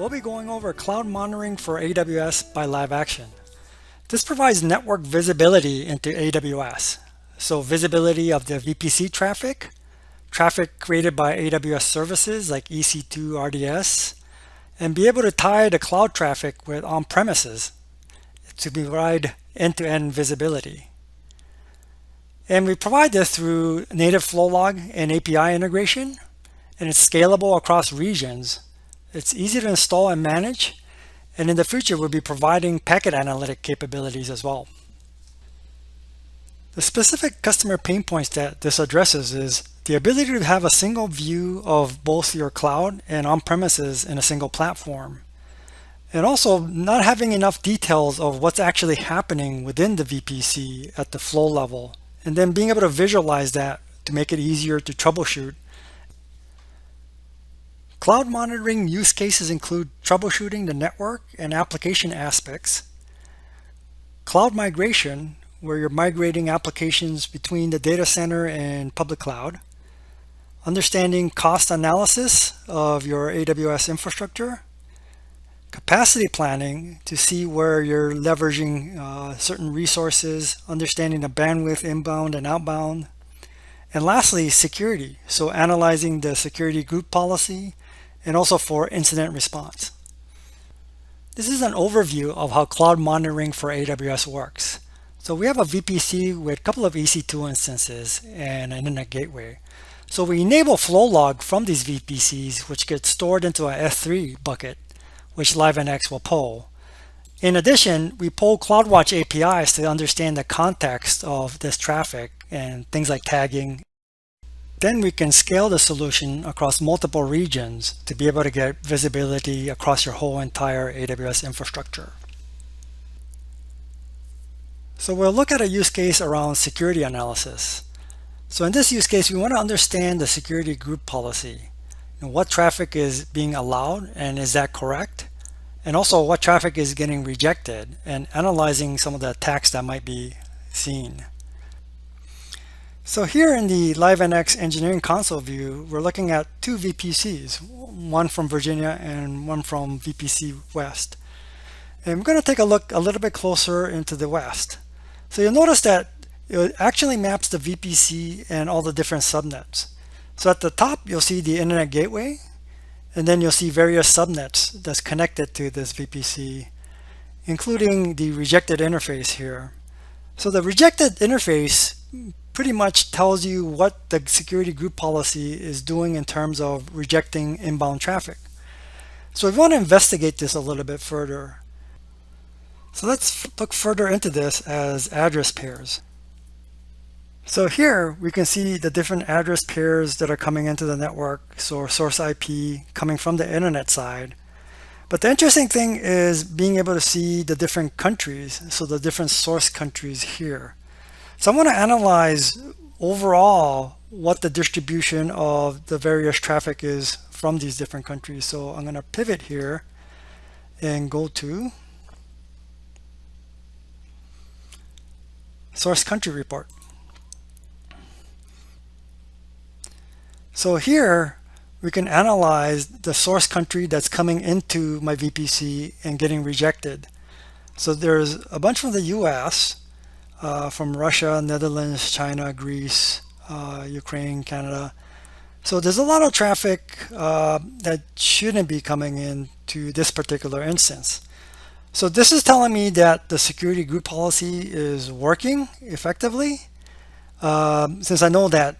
We'll be going over cloud monitoring for AWS by LiveAction. This provides network visibility into AWS. So visibility of the VPC traffic, traffic created by AWS services like EC2 RDS, and be able to tie the cloud traffic with on-premises to provide end-to-end visibility. And we provide this through native Flowlog and API integration, and it's scalable across regions. It's easy to install and manage, and in the future we'll be providing packet analytic capabilities as well. The specific customer pain points that this addresses is the ability to have a single view of both your cloud and on-premises in a single platform, and also not having enough details of what's actually happening within the VPC at the flow level, and then being able to visualize that to make it easier to troubleshoot. Cloud monitoring use cases include troubleshooting the network and application aspects, cloud migration, where you're migrating applications between the data center and public cloud, understanding cost analysis of your AWS infrastructure, capacity planning to see where you're leveraging certain resources, understanding the bandwidth inbound and outbound, and lastly, security. So analyzing the security group policy and also for incident response. This is an overview of how cloud monitoring for AWS works. So we have a VPC with a couple of EC2 instances and an internet gateway. So we enable Flowlog from these VPCs, which gets stored into a S3 bucket, which LiveNX will pull. In addition, we pull CloudWatch APIs to understand the context of this traffic and things like tagging. Then we can scale the solution across multiple regions to be able to get visibility across your whole entire AWS infrastructure. So we'll look at a use case around security analysis. So in this use case, we want to understand the security group policy. What traffic is being allowed and is that correct? And also what traffic is getting rejected, and analyzing some of the attacks that might be seen. So here in the LiveNX engineering console view, we're looking at two VPCs, one from Virginia and one from VPC West. And we're going to take a look a little bit closer into the West. So you'll notice that it actually maps the VPC and all the different subnets. So at the top, you'll see the internet gateway, and then you'll see various subnets that's connected to this VPC, including the rejected interface here. So the rejected interface pretty much tells you what the security group policy is doing in terms of rejecting inbound traffic. So we want to investigate this a little bit further. So let's look further into this as address pairs. So here we can see the different address pairs that are coming into the network, so source IP coming from the internet side. But the interesting thing is being able to see the different countries, so the different source countries here. So I want to analyze overall what the distribution of the various traffic is from these different countries. So I'm going to pivot here and go to source country report. So here we can analyze the source country that's coming into my VPC and getting rejected. So there's a bunch from the US, from Russia, Netherlands, China, Greece, Ukraine, Canada. So there's a lot of traffic that shouldn't be coming into this particular instance. So this is telling me that the security group policy is working effectively, since I know that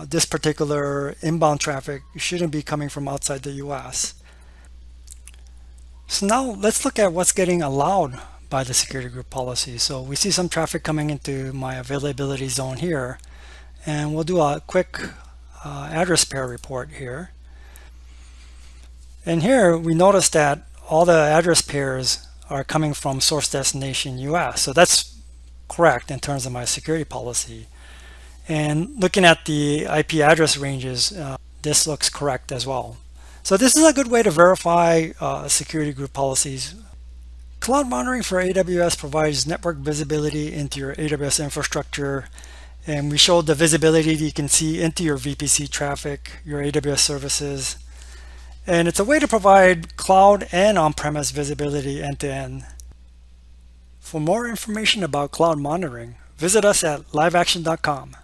this particular inbound traffic shouldn't be coming from outside the US. So now let's look at what's getting allowed by the security group policy. So we see some traffic coming into my availability zone here, and we'll do a quick address pair report here. And here we notice that all the address pairs are coming from source destination US. So that's correct in terms of my security policy. And looking at the IP address ranges, this looks correct as well. So this is a good way to verify security group policies. Cloud monitoring for AWS provides network visibility into your AWS infrastructure, and we showed the visibility that you can see into your VPC traffic, your AWS services, And it's a way to provide cloud and on-premise visibility end-to-end. For more information about cloud monitoring, visit us at liveaction.com.